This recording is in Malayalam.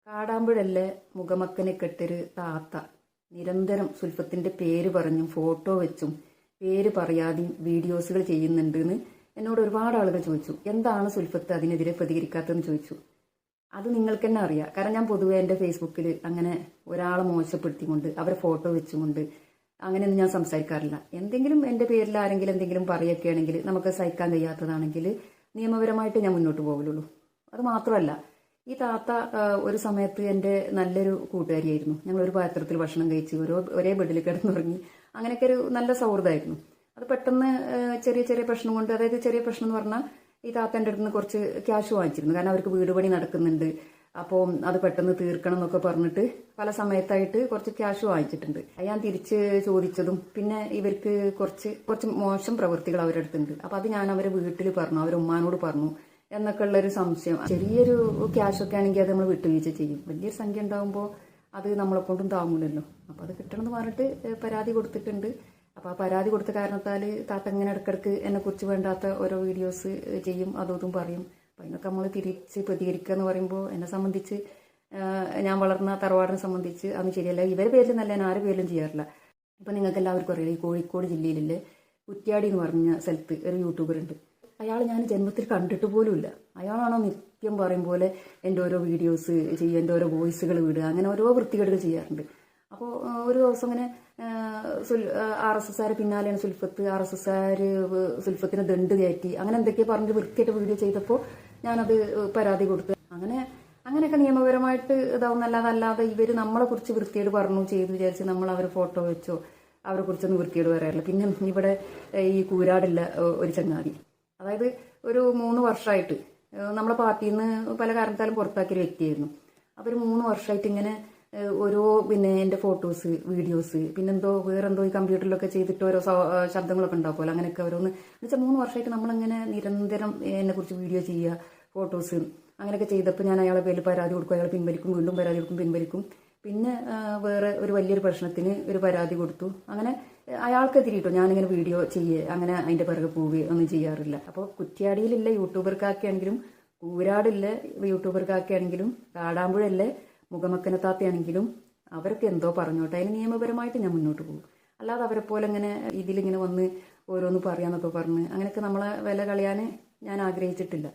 കാടാമ്പുഴല്ലേ മുഖമക്കനെ കെട്ടൊരു താത്ത നിരന്തരം സുൽഫത്തിന്റെ പേര് പറഞ്ഞും ഫോട്ടോ വെച്ചും പേര് പറയാതെയും വീഡിയോസുകൾ ചെയ്യുന്നുണ്ട് എന്ന് എന്നോട് ഒരുപാട് ആളുകൾ ചോദിച്ചു. എന്താണ് സുൽഫത്ത് അതിനെതിരെ പ്രതികരിക്കാത്തതെന്ന് ചോദിച്ചു. അത് നിങ്ങൾക്ക് തന്നെ അറിയാം. കാരണം ഞാൻ പൊതുവെ എൻ്റെ ഫേസ്ബുക്കിൽ അങ്ങനെ ഒരാളെ മോശപ്പെടുത്തിക്കൊണ്ട് അവരെ ഫോട്ടോ വെച്ചുകൊണ്ട് അങ്ങനെയൊന്നും ഞാൻ സംസാരിക്കാറില്ല. എന്തെങ്കിലും എൻ്റെ പേരിൽ ആരെങ്കിലും എന്തെങ്കിലും പറയുകയൊക്കെ ആണെങ്കിൽ നമുക്ക് സഹിക്കാൻ കഴിയാത്തതാണെങ്കിൽ നിയമപരമായിട്ട് ഞാൻ മുന്നോട്ട് പോകുള്ളൂ. അത് മാത്രമല്ല, ഈ താത്ത ഒരു സമയത്ത് എൻ്റെ നല്ലൊരു കൂട്ടുകാരിയായിരുന്നു. ഞങ്ങൾ ഒരു പാത്രത്തിൽ ഭക്ഷണം കഴിച്ച് ഒരേ ബെഡിൽ കിടന്നുറങ്ങി. അങ്ങനെയൊക്കെ ഒരു നല്ല സൗഹൃദമായിരുന്നു. അത് പെട്ടെന്ന് ചെറിയ ചെറിയ പ്രശ്നം കൊണ്ട്, അതായത് ചെറിയ പ്രശ്നം എന്ന് പറഞ്ഞാൽ ഈ താത്തൻ്റെ അടുത്ത് നിന്ന് കുറച്ച് ക്യാഷ് വാങ്ങിച്ചിരുന്നു. കാരണം അവർക്ക് വീട് പണി നടക്കുന്നുണ്ട്. അപ്പോൾ അത് പെട്ടെന്ന് തീർക്കണം എന്നൊക്കെ പറഞ്ഞിട്ട് പല സമയത്തായിട്ട് കുറച്ച് ക്യാഷ് വാങ്ങിച്ചിട്ടുണ്ട്. ഞാൻ തിരിച്ച് ചോദിച്ചതും പിന്നെ ഇവർക്ക് കുറച്ച് മോശം പ്രവൃത്തികൾ അവരുടെ അടുത്തുണ്ട്. അപ്പോൾ അത് ഞാൻ അവരെ വീട്ടിൽ പറഞ്ഞു, അവരുടെ ഉമ്മാനോട് പറഞ്ഞു എന്നൊക്കെ ഉള്ളൊരു സംശയം. ചെറിയൊരു ക്യാഷ് ഒക്കെ ആണെങ്കിൽ അത് നമ്മൾ വിട്ടുവീഴ്ച ചെയ്യും. വലിയൊരു സംഖ്യ ഉണ്ടാകുമ്പോൾ അത് നമ്മളെ കൊണ്ടും താങ്ങൂലല്ലോ. അപ്പോൾ അത് കിട്ടണമെന്ന് പറഞ്ഞിട്ട് പരാതി കൊടുത്തിട്ടുണ്ട്. അപ്പോൾ ആ പരാതി കൊടുത്ത കാരണത്താൽ താത്ത ഇങ്ങനെ ഇടയ്ക്കിടയ്ക്ക് എന്നെക്കുറിച്ച് വേണ്ടാത്ത ഓരോ വീഡിയോസ് ചെയ്യും, അതും പറയും. അപ്പം അതിനൊക്കെ നമ്മൾ തിരിച്ച് പ്രതികരിക്കുക എന്ന് പറയുമ്പോൾ എന്നെ സംബന്ധിച്ച്, ഞാൻ വളർന്ന തറവാടിനെ സംബന്ധിച്ച് അതൊന്നും ശരിയല്ല. ഇവരുടെ പേരിൽ നല്ല ഞാൻ ആരുടെ പേരിലും ചെയ്യാറില്ല. ഇപ്പം നിങ്ങൾക്ക് എല്ലാവർക്കും അറിയില്ല, ഈ കോഴിക്കോട് ജില്ലയിലെ കുറ്റ്യാടി എന്ന് പറഞ്ഞ സ്ഥലത്ത് ഒരു യൂട്യൂബർ ഉണ്ട്. അയാൾ ഞാൻ ജന്മത്തിൽ കണ്ടിട്ട് പോലുമില്ല. അയാളാണോ നിത്യം പറയും പോലെ എൻ്റെ ഓരോ വീഡിയോസ് ചെയ്യുക, എൻ്റെ ഓരോ വോയിസുകൾ വിടുക, അങ്ങനെ ഓരോ വൃത്തികേടുകൾ ചെയ്യാറുണ്ട്. അപ്പോൾ ഒരു ദിവസം ഇങ്ങനെ RSSകാർ പിന്നാലെയാണ് സുൽഫത്ത്, RSSകാർ സുൽഫത്തിന് ദണ്ട് കയറ്റി, അങ്ങനെ എന്തൊക്കെയോ പറഞ്ഞിട്ട് വൃത്തിയായിട്ട് വീഡിയോ ചെയ്തപ്പോൾ ഞാനത് പരാതി കൊടുത്തു. അങ്ങനെയൊക്കെ നിയമപരമായിട്ട് ഇതാവുന്നല്ലാതെ ഇവർ നമ്മളെ കുറിച്ച് വൃത്തിയേട് പറഞ്ഞു ചെയ്തു വിചാരിച്ച് നമ്മൾ അവരെ ഫോട്ടോ വെച്ചോ അവരെ കുറിച്ചൊന്നും വൃത്തിയേട് പറയാറില്ല. പിന്നെ ഇവിടെ ഈ കൂരാടുള്ള ഒരു ചങ്ങാതി, അതായത് ഒരു 3 വർഷമായിട്ട് നമ്മളെ പാർട്ടിയിൽ നിന്ന് പല കാരണത്താലും പുറത്താക്കിയൊരു വ്യക്തിയായിരുന്നു. അപ്പോൾ ഒരു 3 വർഷമായിട്ട് ഇങ്ങനെ ഓരോ എൻ്റെ ഫോട്ടോസ്, വീഡിയോസ്, പിന്നെന്തോ വേറെന്തോ ഈ കമ്പ്യൂട്ടറിലൊക്കെ ചെയ്തിട്ട് ഓരോ ശബ്ദങ്ങളൊക്കെ ഉണ്ടാക്കുമല്ലോ, അങ്ങനെയൊക്കെ ഓരോന്ന് എന്നുവെച്ചാൽ 3 വർഷമായിട്ട് നമ്മളിങ്ങനെ നിരന്തരം എന്നെക്കുറിച്ച് വീഡിയോ ചെയ്യുക, ഫോട്ടോസ് അങ്ങനെയൊക്കെ ചെയ്തപ്പോൾ ഞാൻ അയാളെ പേരിൽ പരാതി കൊടുക്കും. അയാൾ പിൻവലിക്കും, വീണ്ടും പരാതി കൊടുക്കും, പിൻവലിക്കും. പിന്നെ വേറെ ഒരു വലിയൊരു പ്രശ്നത്തിന് ഒരു പരാതി കൊടുത്തു. അങ്ങനെ അയാൾക്കെതിരെ കേട്ടോ ഞാനിങ്ങനെ വീഡിയോ ചെയ്യുക, അങ്ങനെ അതിൻ്റെ പിറകെ പോവുകയോ ഒന്നും ചെയ്യാറില്ല. അപ്പോൾ കുറ്റ്യാടിയിലില്ല യൂട്യൂബർക്കാക്കുകയാണെങ്കിലും, കൂരാടില്ല യൂട്യൂബർക്കാക്കുകയാണെങ്കിലും, കാടാമ്പുഴല്ലേ മുഖമക്കനത്താത്തയാണെങ്കിലും അവർക്ക് എന്തോ പറഞ്ഞോട്ടെ, അതിന് നിയമപരമായിട്ട് ഞാൻ മുന്നോട്ട് പോകും. അല്ലാതെ അവരെ പോലെ ഇങ്ങനെ ഇതിലിങ്ങനെ വന്ന് ഓരോന്ന് പറയാന്നൊക്കെ പറഞ്ഞ് അങ്ങനെയൊക്കെ നമ്മളെ വില കളയാൻ ഞാൻ ആഗ്രഹിച്ചിട്ടില്ല.